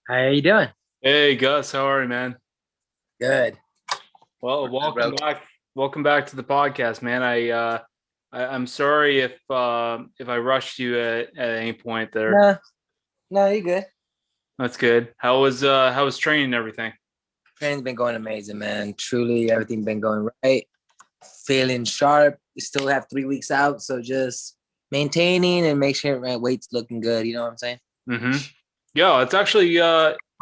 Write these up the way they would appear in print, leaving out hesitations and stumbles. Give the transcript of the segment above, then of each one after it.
How you doing? Hey Gus, how are you, man? Good. Well, What's up, welcome bro? back. Welcome back to the podcast, man. I'm sorry if I rushed you at any point there. No, no, you good. That's good. How was training and everything? Training's been going amazing, man. Truly, everything been going right. Feeling sharp. We still have 3 weeks out, so just maintaining and make sure my weight's looking good. You know what I'm saying? Mm-hmm. Yeah, it's actually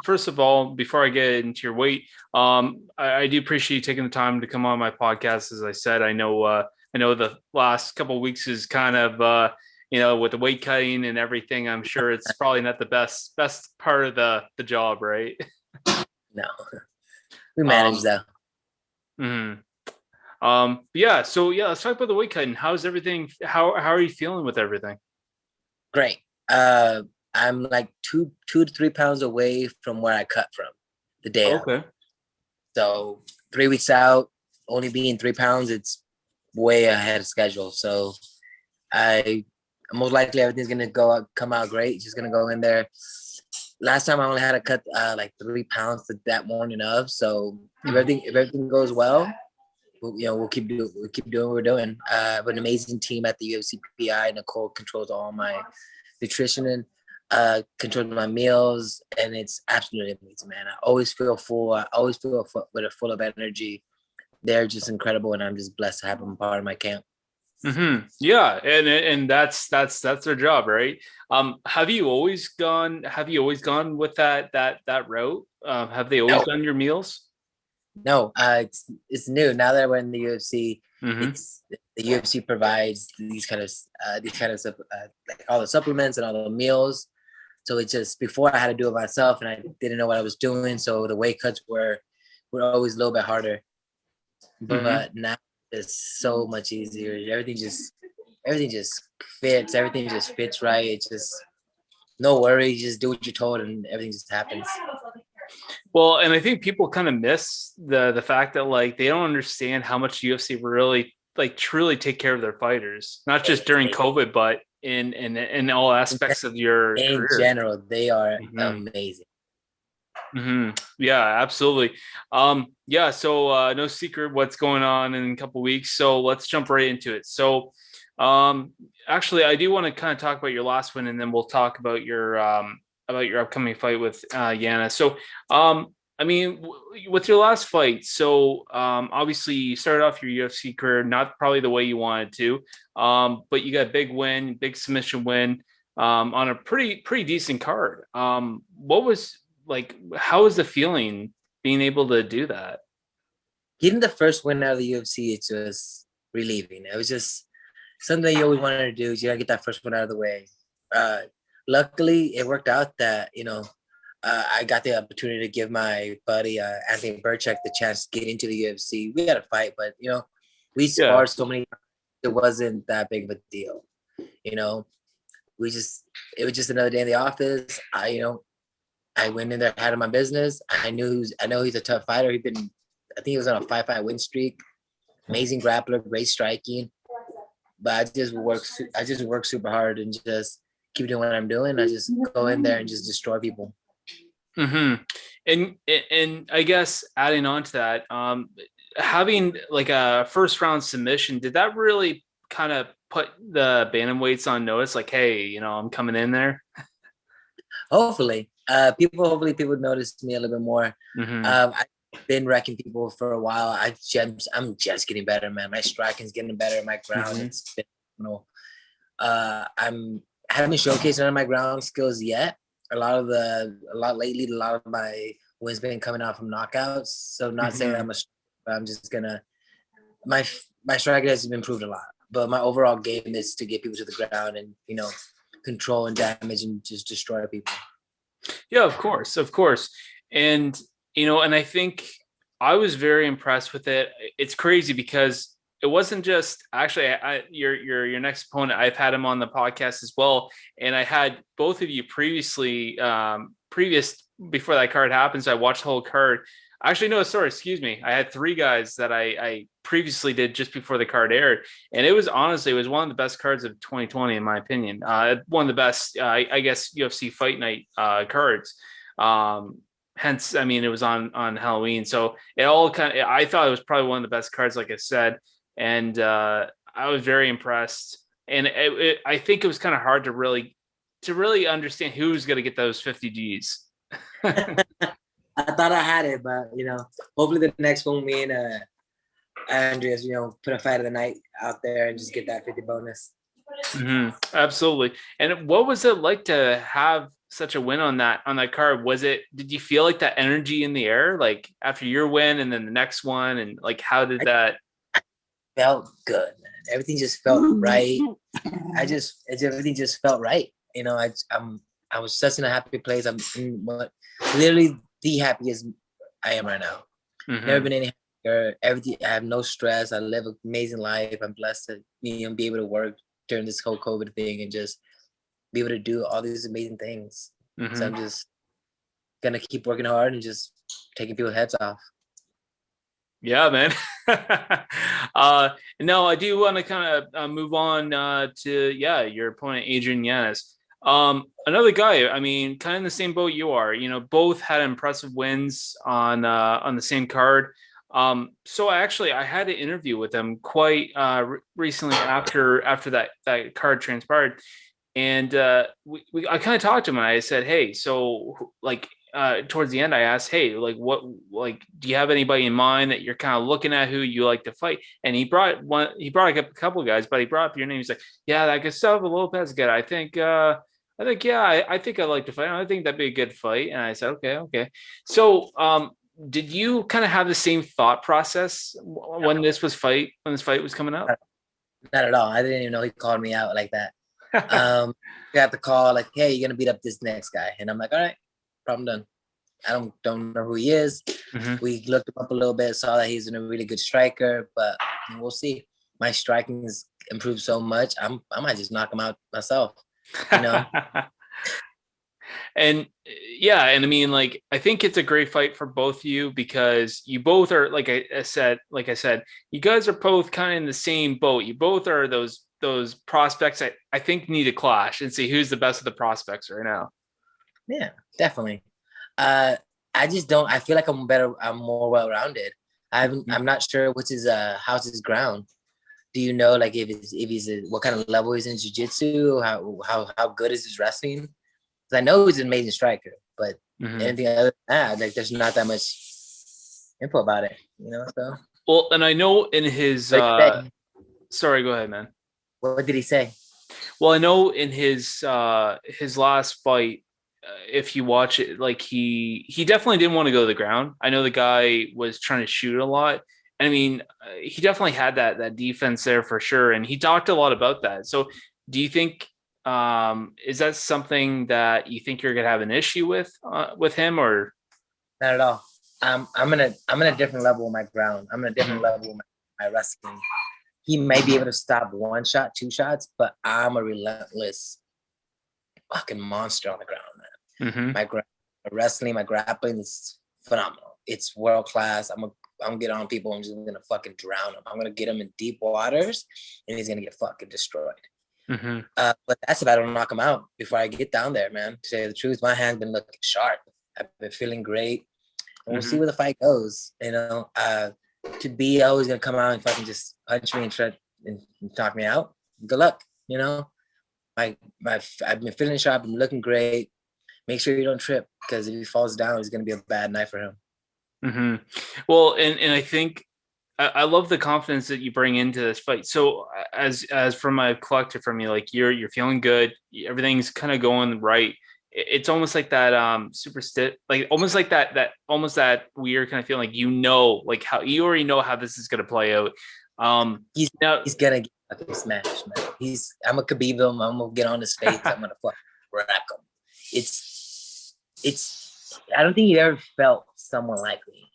first of all, before I get into your weight, I do appreciate you taking the time to come on my podcast. As I said, I know the last couple of weeks is kind of with the weight cutting and everything. I'm sure it's probably not the best part of the job, right? No, we manage Um, though. mhm. Yeah. So yeah, let's talk about the weight cutting. How's everything? How are you feeling with everything? Great. I'm like two to 3 pounds away from where I cut from the day of. Okay. So 3 weeks out, only being 3 pounds, it's way ahead of schedule. So I most likely everything's gonna come out great. Just gonna go in there. Last time I only had to cut like 3 pounds that morning of. So Mhm. if everything goes well, we'll keep doing what we're doing. I have an amazing team at the UFC PI. Nicole controls all my nutrition and controls my meals, and it's absolutely amazing, man. I always feel full. I always feel with a full of energy. They're just incredible, and I'm just blessed to have them part of my camp. Yeah, and that's their job, right? Have you always gone with that route? Have they always No, done your meals? no, it's new. Now that we're in the UFC, Mm-hmm. it's the UFC provides like all the supplements and all the meals. So it's just before I had to do it myself, and I didn't know what I was doing. So the weight cuts were always a little bit harder, Mm-hmm. but now it's so much easier. Everything just fits. Everything just fits right. It's just no worries. Just do what you're told, and everything just happens. Well, and I think people kind of miss the fact that like they don't understand how much UFC really like truly take care of their fighters, not just during COVID, but in all aspects of your In career. general, they are Mm-hmm. amazing. Yeah, absolutely. Yeah, so no secret what's going on in a couple weeks. So let's jump right into it. So um actually I do want to kind of talk about your last one and then we'll talk about your upcoming fight with Yana. So I mean with your last fight, so obviously you started off your UFC career not probably the way you wanted to. But you got a big win, big submission win on a pretty decent card. What was like how was the feeling being able to do that? Getting the first win out of the UFC, it's just relieving. It was just something you always wanted to do. You gotta get that first one out of the way. Uh, Luckily, it worked out that I got the opportunity to give my buddy Anthony Burchak the chance to get into the UFC. We had a fight, but we Yeah. sparred so many. It wasn't that big of a deal. You know, we just it was just another day in the office. I went in there, had my business. I know he's a tough fighter. I think he was on a 5 fight win streak. Amazing grappler, great striking. But I just work super hard and just keep doing what I'm doing. I just go in there and just destroy people. hmm and I guess adding on to that, having like a first round submission, did that really kind of put the bantamweights on notice? Like, hey, I'm coming in there. Hopefully people notice me a little bit more. hmm I've been wrecking people for a while. I'm just getting better, man. My striking's getting better. My ground, hmm it's been phenomenal. I'm haven't showcased none of my ground skills yet. A lot lately, a lot of my wins been coming out from knockouts. So not saying that hmm I'm just gonna my my striking has improved a lot, but my overall game is to get people to the ground and control and damage and just destroy people. Yeah, of course. And and I think I was very impressed with it. It's crazy because it wasn't just actually your next opponent. I've had him on the podcast as well, and I had both of you previously, previous before that card happened. So I watched the whole card. Actually, no, sorry, excuse me. I had three guys that I previously did just before the card aired, and it was honestly it was one of the best cards of 2020 in my opinion. One of the best, I guess, UFC Fight Night cards. Hence, I mean, it was on Halloween, so it all kind of. I thought it was probably one of the best cards, like I said, and I was very impressed. And I think it was kind of hard to really understand who was going to get those 50 Gs. I thought I had it, but hopefully the next one, me and Andreas, put a fight of the night out there and just get that 50 bonus. Mm-hmm. Absolutely. And what was it like to have such a win on that card? Did you feel like that energy in the air, like after your win and then the next one, and like how did that? Felt good, man. Everything just felt right. Everything just felt right. I was such in a happy place. I'm literally the happiest I am right now. Mm-hmm. Never been any happier. Everything. I have no stress. I live an amazing life. I'm blessed to be able to work during this whole COVID thing and just be able to do all these amazing things. Mm-hmm. So I'm just gonna keep working hard and just taking people's heads off. Yeah, man. No, I do want to kind of move on to your opponent Adrian Yanez. Another guy, I mean, kind of in the same boat you are. Both had impressive wins on the same card. So I had an interview with him quite recently after that card transpired, and I kind of talked to him and I said, hey, so like towards the end, I asked, hey, like do you have anybody in mind that you're kind of looking at who you like to fight? And he brought up a couple of guys, but he brought up your name. He's like, yeah, that Gustavo Lopez guy. I think, yeah, I think I'd like to fight. I think that'd be a good fight. And I said, okay. So, did you kind of have the same thought process when this fight was coming up? Not at all. I didn't even know he called me out like that. Got the call like, hey, you're gonna beat up this next guy. And I'm like, all right, problem done. I don't know who he is. Mm-hmm. We looked him up a little bit, saw that he's a really good striker, but we'll see. My striking has improved so much. I might just knock him out myself. And yeah, and I mean, like, I think it's a great fight for both of you because you both are, like I said, you guys are both kind of in the same boat. You both are those prospects I think need to clash and see who's the best of the prospects right now. Yeah, definitely. I just don't. I feel like I'm better. I'm more well-rounded. I'm not sure which is how's his ground. Do you know, like, if he's what kind of level he's in jiu-jitsu? How good is his wrestling? Because I know he's an amazing striker, but anything other than that, like, there's not that much info about it. So. Well, and I know in his. Sorry, go ahead, man. What did he say? Well, I know in his last fight, if you watch it, like he definitely didn't want to go to the ground. I know the guy was trying to shoot a lot. I mean, he definitely had that defense there for sure, and he talked a lot about that. So, do you think is that something that you think you're gonna have an issue with him, or not at all? I'm in a different level of my ground. I'm in a different level of my wrestling. He may be able to stop one shot, two shots, but I'm a relentless fucking monster on the ground, man. My wrestling, my grappling is phenomenal. It's world class. I'm gonna get on people. I'm just gonna fucking drown them. I'm gonna get him in deep waters, and he's gonna get fucking destroyed. But that's if I don't knock him out before I get down there, man. To tell you the truth, my hand's been looking sharp. I've been feeling great, and we'll see where the fight goes. To be always gonna come out and fucking just punch me and try and knock me out. Good luck, I've been feeling sharp. I'm looking great. Make sure you don't trip, because if he falls down, it's gonna be a bad night for him. Well, and I think I love the confidence that you bring into this fight. So as from my collective from you, like you're feeling good, everything's kind of going right. It's almost like that like almost like that weird kind of feeling, like like how you already know how this is gonna play out. He's gonna get fucking smashed, man. I'm gonna Khabib him. I'm gonna get on his face. I'm gonna fucking wreck him. It's I don't think he ever felt someone like me.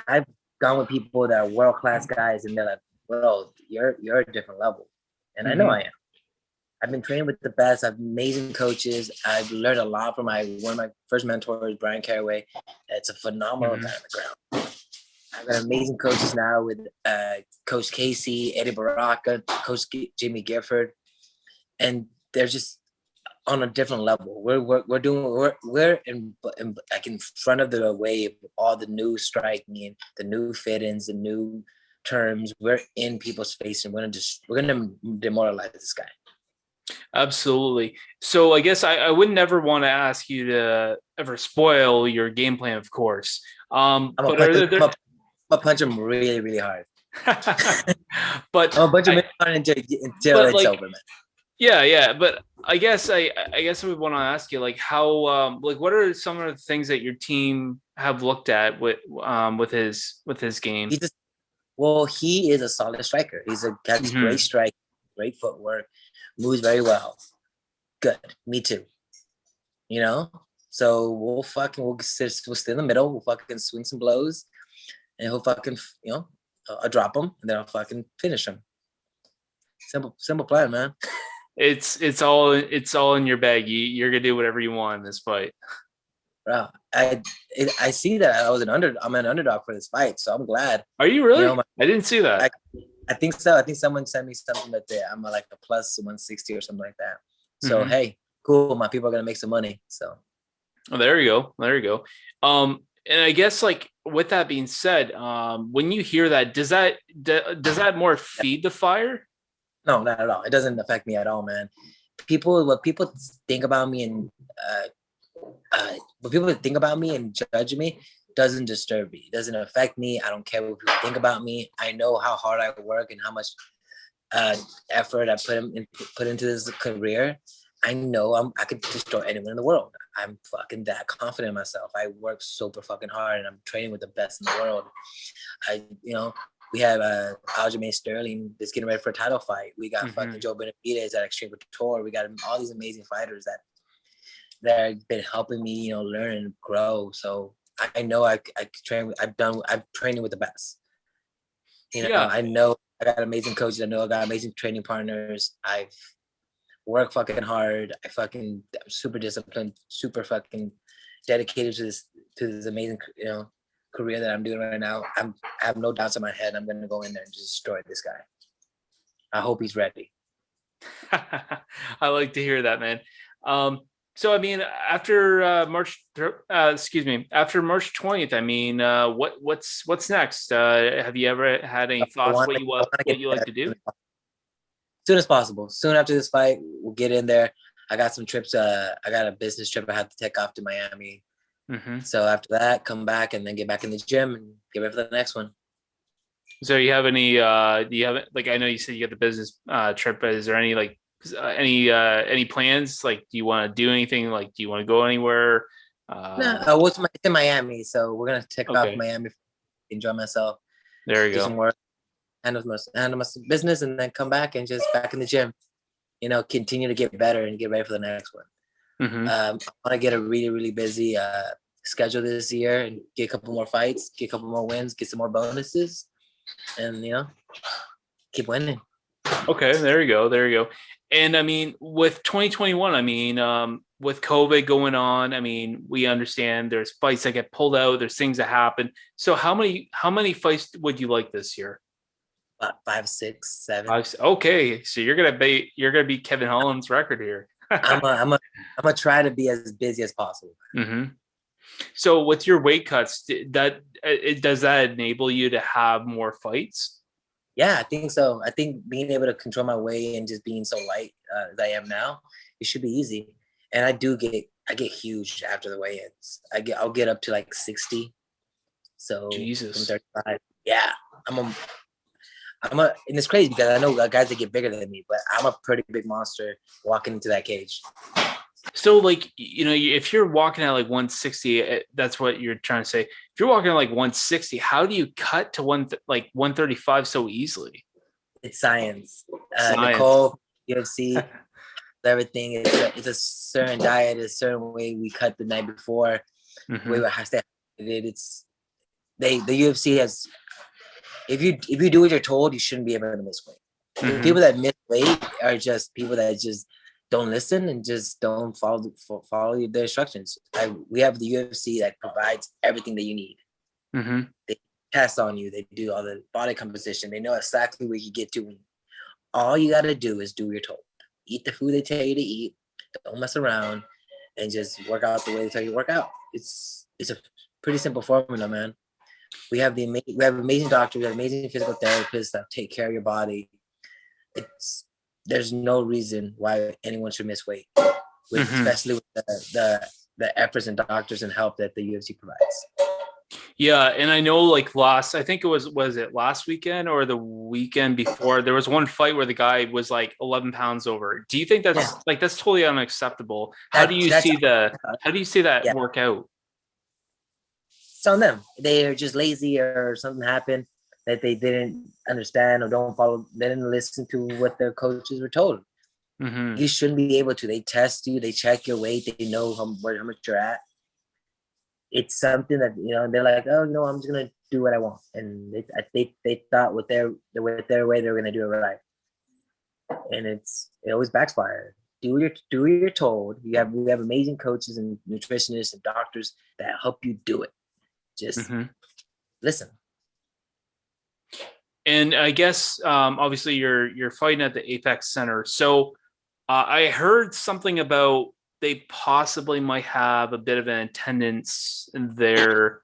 I've gone with people that are world class guys, and they're like, bro, you're a different level, and I know I am. I've been training with the best. I have amazing coaches. I've learned a lot from one of my first mentors, Brian Caraway. It's a phenomenal guy on the ground. I've got amazing coaches now with Coach Casey, Eddie Baraka, Coach Jimmy Gifford, and they're just on a different level. We're in like in front of the wave, all the new striking and the new fit-ins, the new terms. We're in people's face, and we're gonna demoralize this guy. Absolutely. So I guess I would never want to ask you to ever spoil your game plan, of course. But are there? I'll punch him really, really hard. But I'll punch him until it's like, over, man. Yeah. But I guess I would want to ask you, like, how like what are some of the things that your team have looked at with his game? He is a solid striker. Has great strike, great footwork, moves very well. Good. Me too. You know? So we'll sit in the middle, we'll fucking swing some blows, and he'll fucking, I'll drop him, and then I'll fucking finish him. Simple plan, man. It's all in your bag. You're gonna do whatever you want in this fight. Bro, I see that I'm an underdog for this fight, so I'm glad. Are you really? I didn't see that. I think so. I think someone sent me something that I'm like a plus 160 or something like that. So hey, cool. My people are gonna make some money. So there you go. And I guess, like, with that being said, when you hear that, does that more feed the fire? No, not at all. It doesn't affect me at all, man. What people think about me and judge me doesn't disturb me. It doesn't affect me. I don't care what people think about me. I know how hard I work and how much effort I put into this career. I know I could destroy anyone in the world. I'm fucking that confident in myself. I work super fucking hard, and I'm training with the best in the world. We have Aljamain Sterling that's getting ready for a title fight. We got fucking Joe Benavidez at Extreme Couture. We got all these amazing fighters that have been helping me, learn and grow. So I know I train. I'm training with the best. I know I got amazing coaches. I know I got amazing training partners. I've worked fucking hard. I'm super disciplined, super fucking dedicated to this amazing, career that I'm doing right now. I have no doubts in my head. I'm gonna go in there and just destroy this guy. I hope he's ready. I like to hear that, man. So I mean, after March 20th, I mean, what's next? Have you ever had any thoughts what you like to do? As soon as possible. Soon after this fight, we'll get in there. I got some trips. I got a business trip I have to take off to Miami. So after that, come back and then get back in the gym and get ready for the next one. So you have any? Do you have, like, I know you said you got the business trip. Is there any, like, any plans? Like, do you want to do anything? Like, do you want to go anywhere? No, it's in Miami, so we're gonna take off Miami, enjoy myself. There you go. Some work, handle my business, and then come back and just back in the gym. Continue to get better and get ready for the next one. I want to get a really, really busy schedule this year and get a couple more fights, get a couple more wins, get some more bonuses, and keep winning. Okay, there you go. And I mean, with 2021, I mean, with COVID going on, I mean, we understand there's fights that get pulled out, there's things that happen. So how many fights would you like this year? 5, 6, 7. Okay, so you're gonna beat Kevin Holland's record here. I'm gonna try to be as busy as possible. So with your weight cuts, does that enable you to have more fights? Yeah, I think so. I think being able to control my weight and just being so light as I am now, it should be easy. And I get huge after the weigh-ins. I'll get up to like 60. So Jesus. From 35. Yeah, and it's crazy because I know guys that get bigger than me, but I'm a pretty big monster walking into that cage. So, like, if you're walking at like 160, that's what you're trying to say. If you're walking at like 160, how do you cut to 135 so easily? It's science. Nicole, UFC, everything. It's a certain diet, a certain way we cut the night before. Way it's the UFC has. If you do what you're told, you shouldn't be able to miss weight. The people that miss weight are just people that just don't listen and just don't follow the instructions. We have the UFC that provides everything that you need. They test on you. They do all the body composition. They know exactly where you get to. All you got to do is do what you're told. Eat the food they tell you to eat. don't mess around, and just work out the way they tell you to work out. It's a pretty simple formula, man. We have amazing doctors, we have amazing physical therapists that take care of your body. There's no reason why anyone should miss weight, especially with the efforts and doctors and help that the UFC provides. Yeah, and I know I think it was it last weekend or the weekend before, there was one fight where the guy was like 11 pounds over. Do you think that's that's totally unacceptable? How do you see that work out? It's on them. They're just lazy or something happened that they didn't understand or don't follow. They didn't listen to what their coaches were told. You shouldn't be able to. They test you. They check your weight. They know how much you're at. It's something that, they're like, oh, I'm just gonna do what I want, and they thought with their way they were gonna do it right, and it always backfires. Do what you're told. We have amazing coaches and nutritionists and doctors that help you do it. Just listen. And I guess obviously you're fighting at the Apex Center, so I heard something about they possibly might have a bit of an attendance there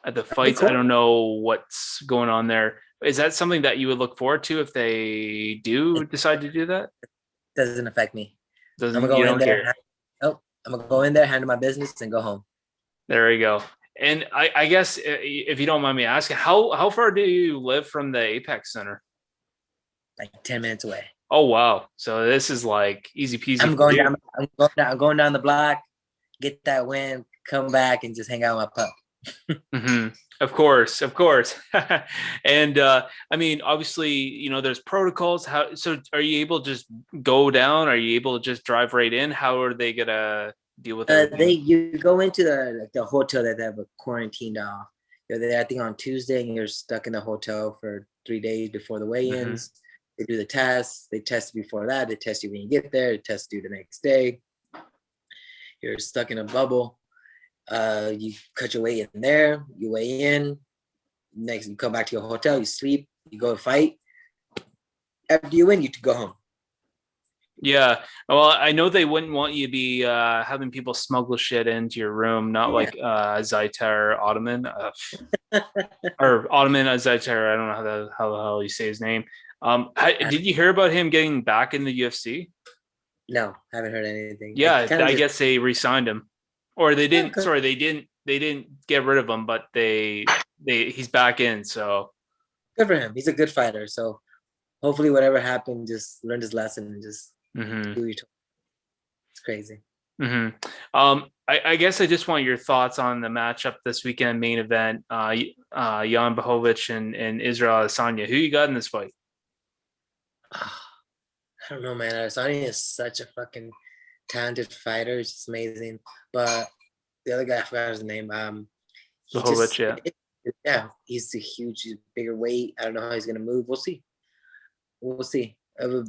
at the fights. Cool. I don't know what's going on there. Is that something that you would look forward to if they do decide to do that? Doesn't affect me. I'm gonna go in there. I'm gonna go in there, handle my business, and go home. There you go. And I guess if you don't mind me asking, how far do you live from the Apex Center? Like 10 minutes away. Oh wow! So this is like easy peasy. I'm going down the block, get that win, come back, and just hang out with my pup. Of course. And I mean, obviously, there's protocols. So are you able to just go down? Are you able to just drive right in? How are they gonna deal with it? You go into the hotel that they have a quarantined off. You're there, I think, on Tuesday, and you're stuck in the hotel for 3 days before the weigh-ins. They do the tests. They test you before that. They test you when you get there. They test you the next day. You're stuck in a bubble. You cut your weight in there. You weigh in. Next, you come back to your hotel. You sleep. You go fight. After you win, you go home. Yeah. Well, I know they wouldn't want you to be having people smuggle shit into your room, not like Zaitar Ottoman or Ottoman Zaitar. I don't know how the hell you say his name. Did you hear about him getting back in the UFC? No, haven't heard anything. Yeah, I guess they re-signed him, or they didn't. Sorry, they didn't get rid of him, but he's back in. So good for him. He's a good fighter. So hopefully, whatever happened, just learned his lesson and just do your. It's crazy. I guess I just want your thoughts on the matchup this weekend, main event. Jan Blachowicz and Israel Adesanya. Who you got in this fight? I don't know, man. Adesanya is such a fucking talented fighter. It's just amazing. But the other guy, I forgot his name. Blachowicz, yeah, he's a huge, bigger weight. I don't know how he's gonna move. We'll see. On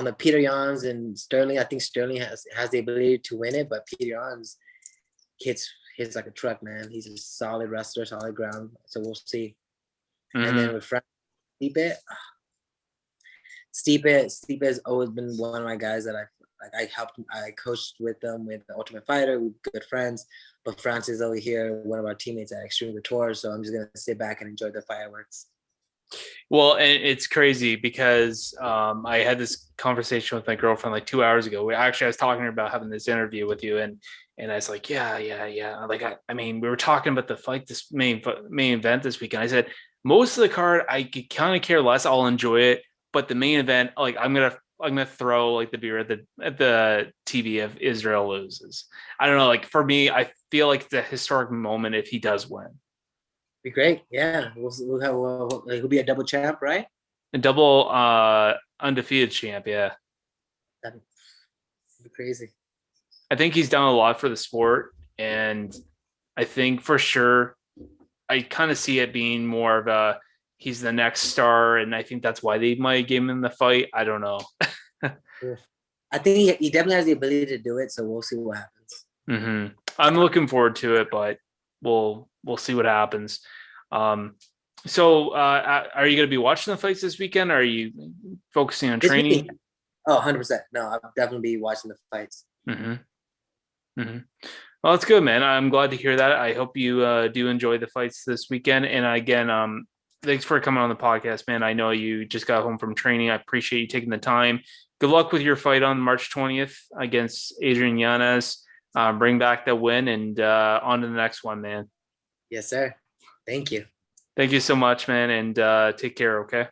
the Peter Yans and Sterling, I think Sterling has the ability to win it, but Peter Yans hits like a truck, man. He's a solid wrestler, solid ground. So we'll see. And then with Stipe has always been one of my guys that I coached with them with the Ultimate Fighter. We're good friends, but Francis is over here, one of our teammates at Extreme Couture. So I'm just gonna sit back and enjoy the fireworks. Well, and it's crazy because I had this conversation with my girlfriend like 2 hours ago. I was talking to her about having this interview with you, and I was like, yeah. Like, I mean, we were talking about the fight, this main event this weekend. I said most of the card I could kind of care less. I'll enjoy it, but the main event, like, I'm gonna throw like the beer at the TV if Israel loses. I don't know. Like, for me, I feel like it's a historic moment if he does win. Be great. Yeah, he'll be a double champ, right? A double undefeated champ. Yeah, that'd be crazy. I think he's done a lot for the sport, and I think for sure I kind of see it being more of he's the next star, and I think that's why they might give him the fight. I don't know. I think he definitely has the ability to do it, so we'll see what happens. I'm looking forward to it, but we'll see what happens. So are you going to be watching the fights this weekend? Or are you focusing on training? Oh, 100%. No, I'll definitely be watching the fights. Mm-hmm. Mm-hmm. Well, that's good, man. I'm glad to hear that. I hope you do enjoy the fights this weekend. And again, thanks for coming on the podcast, man. I know you just got home from training. I appreciate you taking the time. Good luck with your fight on March 20th against Adrian Yanez. Bring back the win and on to the next one, man. Yes, sir. Thank you. Thank you so much, man. And take care. Okay.